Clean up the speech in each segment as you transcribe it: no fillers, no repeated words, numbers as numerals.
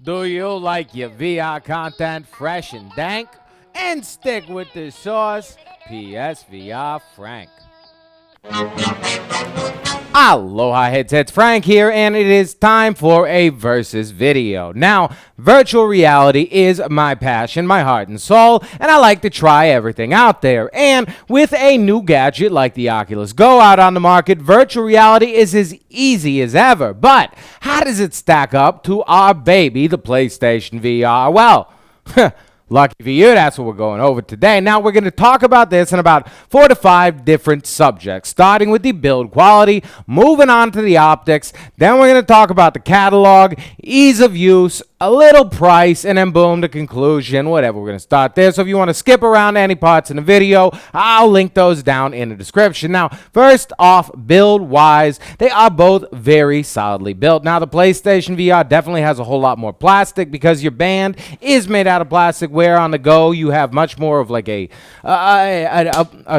Do you like your VR content fresh and dank? And stick with the sauce, PSVR Frank. Aloha headsets, Frank here, and it is time for a versus video. Now, virtual reality is my passion, my heart and soul, and I like to try everything out there. And with a new gadget like the Oculus Go out on the market, virtual reality is as easy as ever. But how does it stack up to our baby, the PlayStation VR? Well, lucky for you, that's what we're going over today. Now, we're going to talk about this in about 4 to 5 different subjects, starting with the build quality, moving on to the optics, then we're going to talk about the catalog, ease of use, a little price, and then boom, the conclusion, whatever. We're going to start there. So if you want to skip around any parts in the video, I'll link those down in the description. Now, first off, build-wise, they are both very solidly built. Now, the PlayStation VR definitely has a whole lot more plastic because your band is made out of plastic, where on the Go, you have much more of like a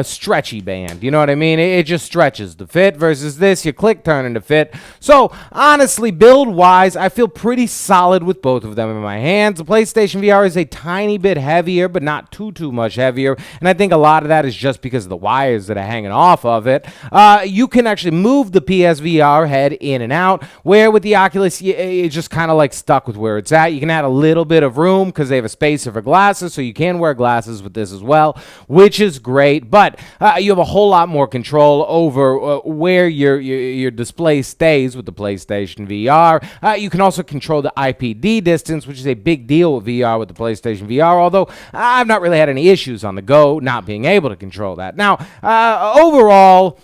stretchy band. You know what I mean? It just stretches the fit versus this, you click, turn into fit. So, honestly, build-wise, I feel pretty solid with both of them in my hands. The PlayStation VR is a tiny bit heavier, but not too much heavier, and I think a lot of that is just because of the wires that are hanging off of it. You can actually move the PSVR head in and out, where with the Oculus, you're just kind of like stuck with where it's at. You can add a little bit of room because they have a spacer for glasses, so you can wear glasses with this as well, which is great, but you have a whole lot more control over where your display stays with the PlayStation VR. You can also control the IPD distance, which is a big deal with VR with the PlayStation VR, although I've not really had any issues on the Go not being able to control that. Now, overall,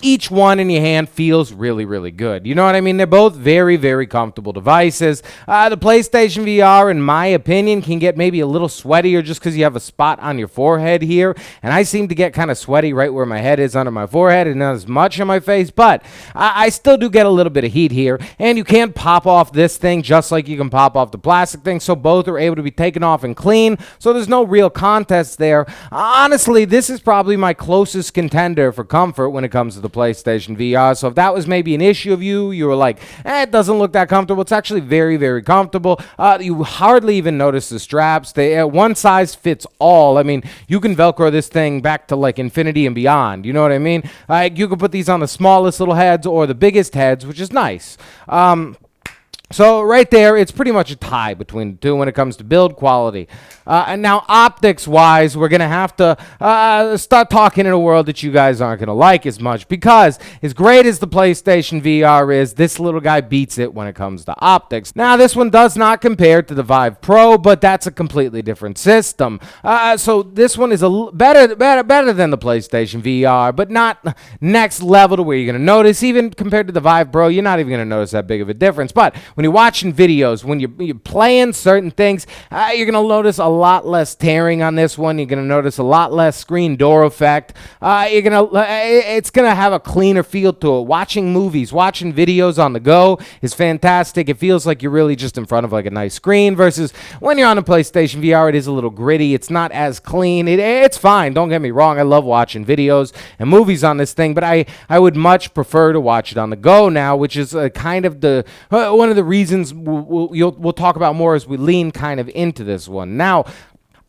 each one in your hand feels really good. You know what I mean? They're both very comfortable devices. The PlayStation VR, in my opinion, can get maybe a little sweatier just because you have a spot on your forehead here. And I seem to get kind of sweaty right where my head is under my forehead and not as much on my face. But I still do get a little bit of heat here. And you can't pop off this thing just like you can pop off the plastic thing. So both are able to be taken off and clean. So there's no real contest there. Honestly, this is probably my closest contender for comfort when it comes to the PlayStation VR. So if that was maybe an issue of you were like, it doesn't look that comfortable, it's actually very comfortable. You hardly even notice the straps. They one size fits all. I mean, you can Velcro this thing back to like infinity and beyond. You know what I mean? You can put these on the smallest little heads or the biggest heads, which is nice. So right there, it's pretty much a tie between the two when it comes to build quality. And now optics-wise, we're going to have to start talking in a world that you guys aren't going to like as much, because as great as the PlayStation VR is, this little guy beats it when it comes to optics. Now, this one does not compare to the Vive Pro, but that's a completely different system. So this one is better than the PlayStation VR, but not next level to where you're going to notice. Even compared to the Vive Pro, you're not even going to notice that big of a difference. But when you're watching videos, when you're playing certain things, you're going to notice a lot less tearing on this one. You're going to notice a lot less screen door effect. It's going to have a cleaner feel to it. Watching movies, watching videos on the Go is fantastic. It feels like you're really just in front of like a nice screen, versus when you're on a PlayStation VR, it is a little gritty. It's not as clean. It's fine. Don't get me wrong. I love watching videos and movies on this thing, but I would much prefer to watch it on the Go now, which is kind of the one of the reasons we'll talk about more as we lean kind of into this one. Now,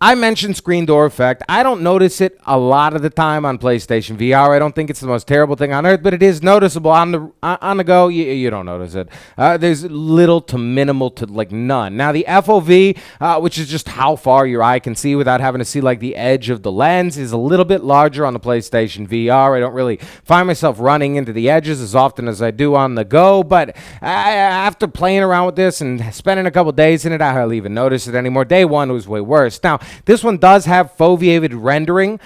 I mentioned screen door effect. I don't notice it a lot of the time on PlayStation VR. I don't think it's the most terrible thing on earth, but it is noticeable on the Go. You don't notice it. There's little to minimal to like none. Now the FOV, which is just how far your eye can see without having to see like the edge of the lens, is a little bit larger on the PlayStation VR. I don't really find myself running into the edges as often as I do on the Go, but after playing around with this and spending a couple days in it, I hardly even notice it anymore. Day one was way worse. Now, this one does have foveated rendering,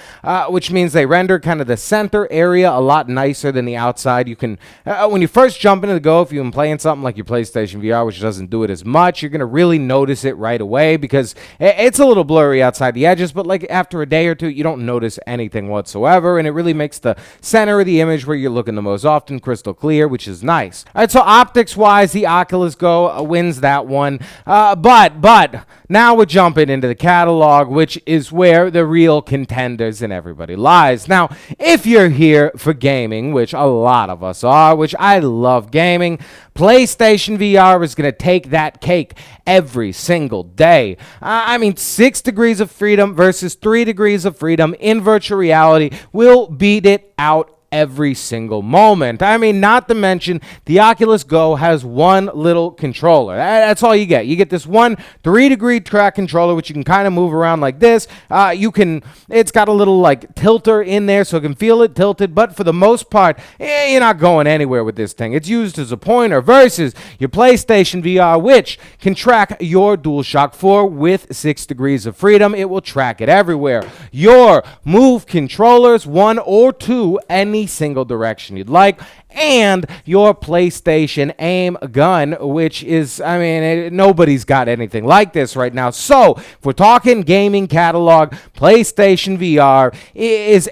which means they render kind of the center area a lot nicer than the outside. You can, when you first jump into the Go, if you've been playing something like your PlayStation VR, which doesn't do it as much, you're going to really notice it right away because it's a little blurry outside the edges, but like after a day or two, you don't notice anything whatsoever, and it really makes the center of the image where you're looking the most often crystal clear, which is nice. All right, so optics-wise, the Oculus Go wins that one, but now we're jumping into the catalog. catalog, which is where the real contenders and everybody lies. Now, if you're here for gaming, which a lot of us are, which I love gaming, PlayStation VR is going to take that cake every single day. 6 degrees of freedom versus 3 degrees of freedom in virtual reality will beat it out every single moment. Not to mention, the Oculus Go has one little controller. That's all you get. You get this one 3-degree track controller, which you can kind of move around like this. It's got a little like tilter in there, so you can feel it tilted, but for the most part, you're not going anywhere with this thing. It's used as a pointer versus your PlayStation VR, which can track your DualShock 4 with 6 degrees of freedom. It will track it everywhere. Your Move controllers, 1 or 2, any single direction you'd like, and your PlayStation aim gun, which is, nobody's got anything like this right now. So, if we're talking gaming catalog, PlayStation VR is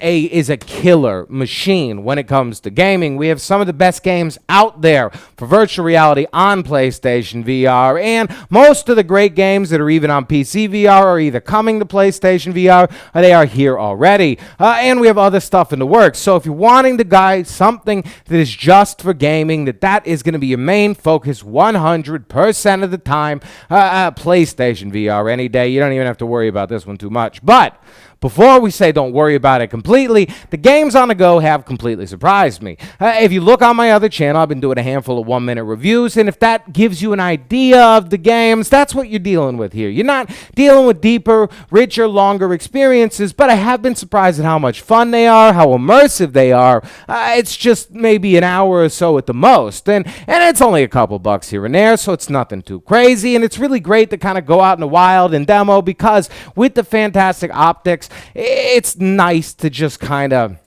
a killer machine when it comes to gaming. We have some of the best games out there for virtual reality on PlayStation VR, and most of the great games that are even on PC VR are either coming to PlayStation VR or they are here already. And we have other stuff in the works. So, if you're wanting to guide something that is just for gaming, that is going to be your main focus 100% of the time, PlayStation VR any day. You don't even have to worry about this one too much. But before we say don't worry about it completely, the games on the go have completely surprised me. If you look on my other channel, I've been doing a handful of 1-minute reviews, and if that gives you an idea of the games, that's what you're dealing with here. You're not dealing with deeper, richer, longer experiences, but I have been surprised at how much fun they are, how immersive they are. It's just maybe an hour or so at the most, and it's only a couple bucks here and there, so it's nothing too crazy, and it's really great to kind of go out in the wild and demo, because with the fantastic optics, it's nice to just kind of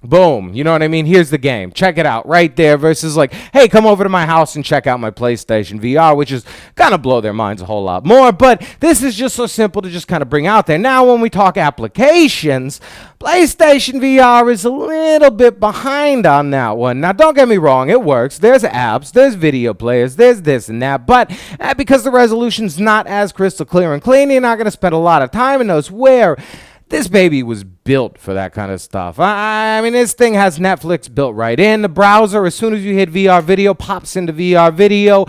boom, you know what I mean? Here's the game. Check it out right there versus like, hey, come over to my house and check out my PlayStation VR, which is going to blow their minds a whole lot more. But this is just so simple to just kind of bring out there. Now, when we talk applications, PlayStation VR is a little bit behind on that one. Now, don't get me wrong. It works. There's apps. There's video players. There's this and that. But because the resolution's not as crystal clear and clean, you're not going to spend a lot of time in those where this baby was built for that kind of stuff. This thing has Netflix built right in. The browser, as soon as you hit VR video, pops into VR video.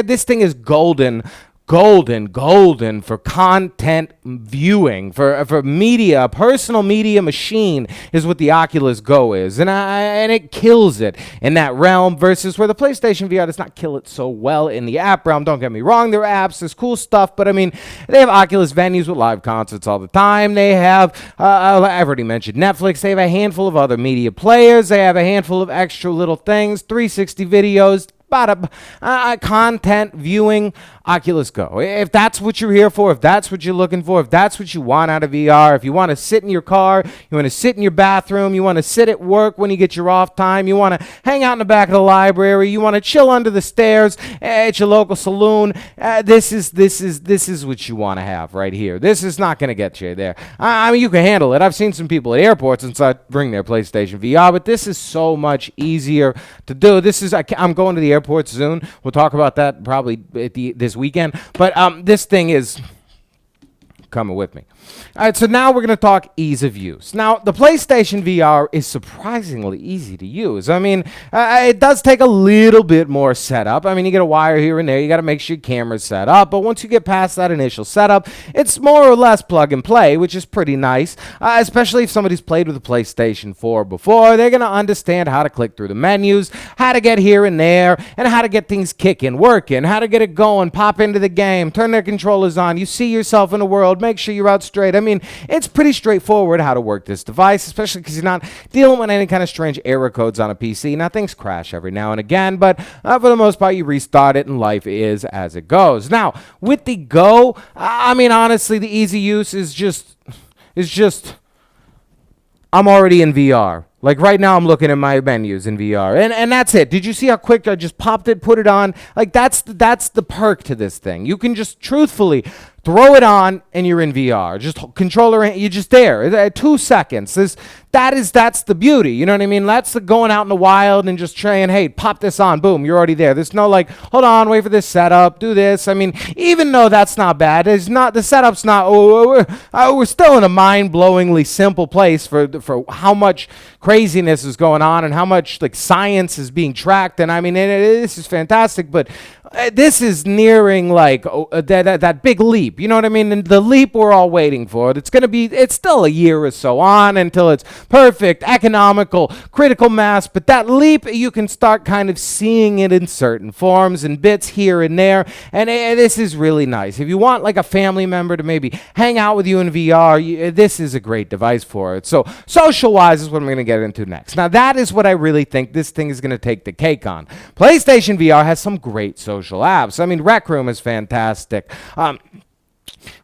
This thing is golden for content viewing, for media. A personal media machine is what the Oculus Go is, and it kills it in that realm, versus where the PlayStation VR does not kill it so well in the app realm. Don't get me wrong, there are apps, there's cool stuff, but they have Oculus venues with live concerts all the time. They have, I've already mentioned Netflix. They have a handful of other media players. They have a handful of extra little things, 360 videos, content viewing. Oculus Go. If that's what you're here for, if that's what you're looking for, if that's what you want out of VR, if you want to sit in your car, you want to sit in your bathroom, you want to sit at work when you get your off time, you want to hang out in the back of the library, you want to chill under the stairs at your local saloon, this is what you want to have right here. This is not going to get you there. You can handle it. I've seen some people at airports and such bring their PlayStation VR, but this is so much easier to do. I'm going to the airport soon. We'll talk about that probably at this weekend, but this thing is coming with me. All right, so now we're going to talk ease of use. Now, the PlayStation VR is surprisingly easy to use. It does take a little bit more setup. You get a wire here and there. You got to make sure your camera's set up. But once you get past that initial setup, it's more or less plug and play, which is pretty nice, especially if somebody's played with the PlayStation 4 before. They're going to understand how to click through the menus, how to get here and there, and how to get things kicking, working, how to get it going, pop into the game, turn their controllers on. You see yourself in the world. Make sure you're out straight. It's pretty straightforward how to work this device, especially because you're not dealing with any kind of strange error codes on a PC. Now, things crash every now and again, but for the most part, you restart it and life is as it goes. Now, with the Go, honestly, the easy use is just I'm already in VR. Like right now, I'm looking at my menus in VR, and that's it. Did you see how quick I just popped it, put it on? Like that's the perk to this thing. You can just truthfully Throw it on and you're in VR. Just controller, you're just there. 2 seconds. That's the beauty. You know what I mean? That's the going out in the wild and just saying, hey, pop this on. Boom, you're already there. There's no like, hold on, wait for this setup, do this. I mean, even though that's not bad, the setup's not. We're still in a mind-blowingly simple place for how much craziness is going on and how much like science is being tracked. And I mean, this is fantastic, but this is nearing like that big leap. You know what I mean? And the leap we're all waiting for. It's still a year or so on until it's perfect, economical, critical mass. But that leap, you can start kind of seeing it in certain forms and bits here and there. And this is really nice. If you want like a family member to maybe hang out with you in VR, this is a great device for it. So social-wise is what I'm going to get into next. Now that is what I really think this thing is going to take the cake on. PlayStation VR has some great social apps. I mean, Rec Room is fantastic.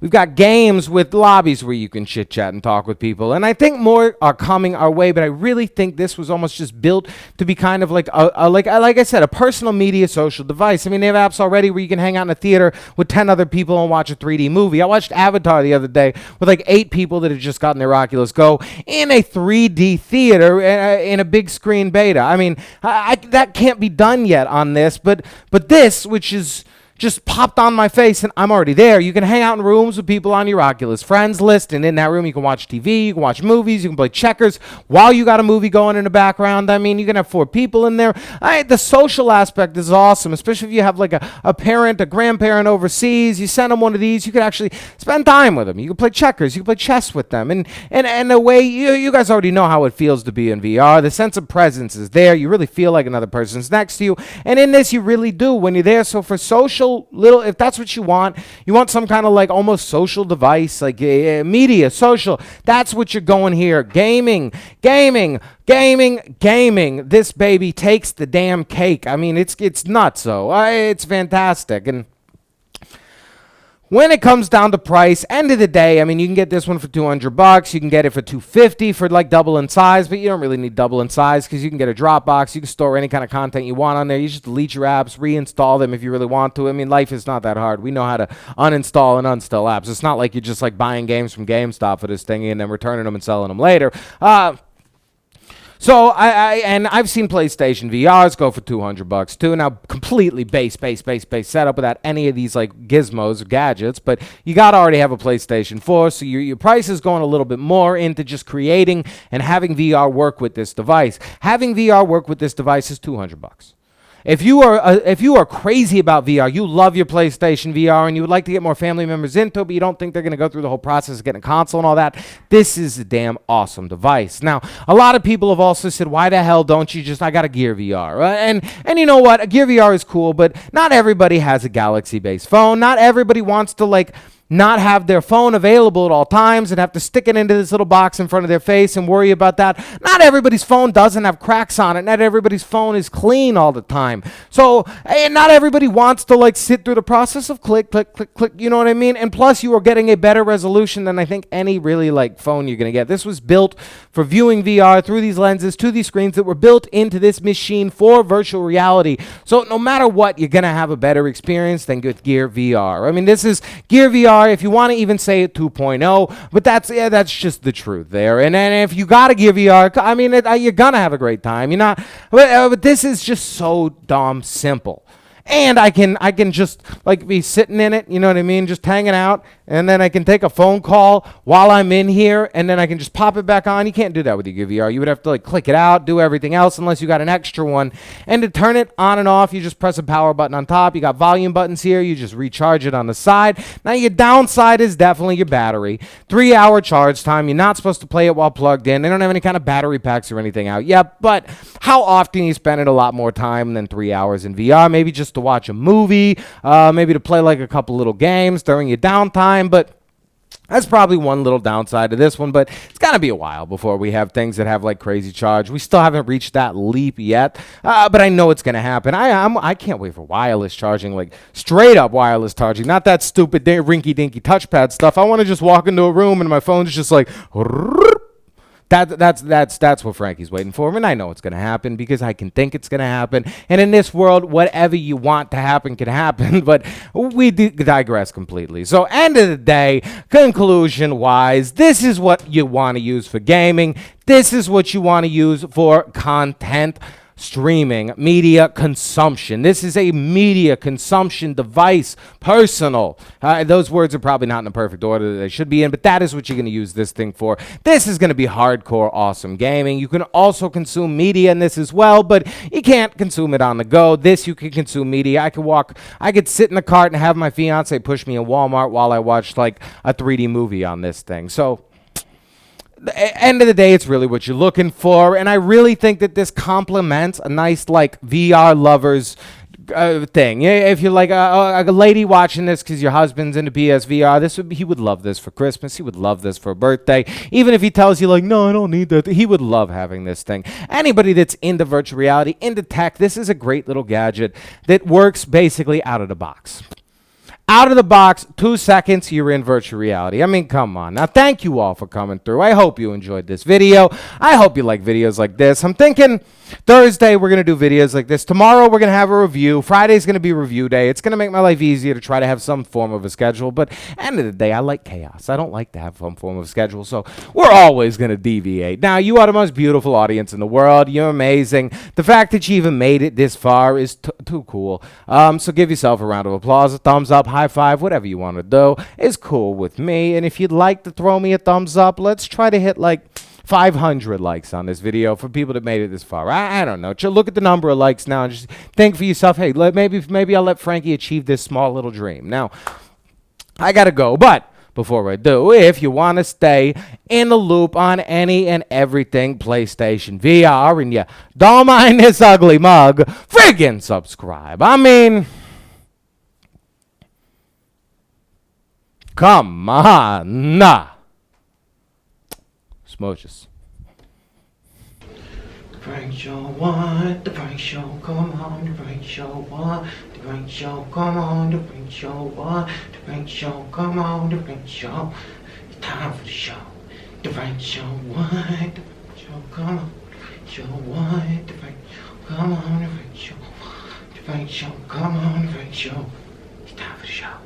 We've got games with lobbies where you can chit chat and talk with people, and I think more are coming our way. But I really think this was almost just built to be kind of like like I said, a personal media social device. I mean, they have apps already where you can hang out in a theater with 10 other people and watch a 3D movie. I watched Avatar the other day with like 8 people that had just gotten their Oculus Go in a 3D theater in a big screen beta. I mean, that can't be done yet on this, but this, which is just popped on my face and I'm already there. You can hang out in rooms with people on your Oculus friends list, and in that room you can watch TV, you can watch movies, you can play checkers while you got a movie going in the background. I mean, you can have 4 people in there. The social aspect is awesome, especially if you have like a parent, a grandparent overseas. You send them one of these, you can actually spend time with them. You can play checkers, you can play chess with them. And the way, you guys already know how it feels to be in VR. The sense of presence is there. You really feel like another person's next to you. And in this, you really do when you're there. So for social, if that's what you want some kind of like almost social device, like media, social, that's what you're going here. Gaming. This baby takes the damn cake. I mean, it's nuts. So it's fantastic. And when it comes down to price, end of the day, I mean, you can get this one for $200. You can get it for $250 for like double in size, but you don't really need double in size because you can get a Dropbox. You can store any kind of content you want on there. You just delete your apps, reinstall them if you really want to. I mean, life is not that hard. We know how to uninstall and uninstall apps. It's not like you're just like buying games from GameStop for this thing and then returning them and selling them later. So I've seen PlayStation VRs go for $200 too. Now completely base setup without any of these like gizmos or gadgets, but you gotta already have a PlayStation 4, so your price is going a little bit more into just creating and having VR work with this device. Having VR work with this device is $200. If you are crazy about VR, you love your PlayStation VR, and you would like to get more family members into it, but you don't think they're going to go through the whole process of getting a console and all that, this is a damn awesome device. Now, a lot of people have also said, why the hell don't you just, I got a Gear VR. And you know what? A Gear VR is cool, but not everybody has a Galaxy-based phone. Not everybody wants to, like, not have their phone available at all times and have to stick it into this little box in front of their face and worry about that. Not everybody's phone doesn't have cracks on it. Not everybody's phone is clean all the time. So, and not everybody wants to like sit through the process of click, you know what I mean? And plus you are getting a better resolution than I think any really like phone you're going to get. This was built for viewing VR through these lenses to these screens that were built into this machine for virtual reality. So no matter what, you're going to have a better experience than with Gear VR. I mean, this is Gear VR. If you want to even say it 2.0, but that's just the truth there. And then if you got to Gear VR, I mean, you're gonna have a great time. You're not, but this is just so damn simple. And I can just like be sitting in it, you know what I mean, just hanging out, and then I can take a phone call while I'm in here, and then I can just pop it back on. You can't do that with your Gear VR. You would have to like click it out, do everything else, unless you got an extra one. And to turn it on and off, you just press a power button on top. You got volume buttons here. You just recharge it on the side. Now your downside is definitely your battery. 3-hour charge time. You're not supposed to play it while plugged in. They don't have any kind of battery packs or anything out yet, but how often you spend it? A lot more time than 3 hours in VR. Maybe just to watch a movie, maybe to play like a couple little games during your downtime, but that's probably one little downside to this one. But it's got to be a while before we have things that have like crazy charge. We still haven't reached that leap yet, but I know it's going to happen. I can't wait for wireless charging, like straight up wireless charging, not that stupid rinky-dinky touchpad stuff. I want to just walk into a room and my phone's just like That's what Frankie's waiting for, and I know it's gonna happen because I can think it's gonna happen. And in this world, whatever you want to happen can happen. But we digress completely. So, end of the day, conclusion wise, this is what you want to use for gaming. This is what you want to use for content streaming, media consumption. This is a media consumption device, personal. Those words are probably not in the perfect order that they should be in, but that is what you're going to use this thing for. This is going to be hardcore, awesome gaming. You can also consume media in this as well, but you can't consume it on the go. This, you can consume media. I could sit in the cart and have my fiance push me in Walmart while I watch like a 3D movie on this thing. So, end of the day, it's really what you're looking for, and I really think that this complements a nice like VR lovers thing. If you're like a lady watching this because your husband's into PSVR, he would love this for Christmas. He would love this for a birthday. Even if he tells you like, no, I don't need that, he would love having this thing. Anybody that's into virtual reality, into tech, this is a great little gadget that works basically out of the box. Out of the box, 2 seconds, you're in virtual reality. I mean, come on. Now, thank you all for coming through. I hope you enjoyed this video. I hope you like videos like this. I'm thinking Thursday, we're going to do videos like this. Tomorrow, we're going to have a review. Friday's going to be review day. It's going to make my life easier to try to have some form of a schedule. But end of the day, I like chaos. I don't like to have some form of a schedule. So we're always going to deviate. Now, you are the most beautiful audience in the world. You're amazing. The fact that you even made it this far is too cool. So give yourself a round of applause, a thumbs up, high five, whatever you want to do is cool with me. And if you'd like to throw me a thumbs up, let's try to hit like 500 likes on this video for people that made it this far. I don't know. Look at the number of likes now and just think for yourself, hey, maybe I'll let Frankie achieve this small little dream. Now, I got to go, but before I do, if you want to stay in the loop on any and everything PlayStation VR and you don't mind this ugly mug, friggin' subscribe. I mean, come on. Nah. Smooches. The prank show, what? The prank show, come on. The prank show, what? The prank show, come on. The prank show, what? The prank show, come on. The prank show. It's time for the show. The prank show, what? The prank show, come on. The prank show, what? The prank show, come on. The prank show. The prank show, come on. The prank show. It's time for the show.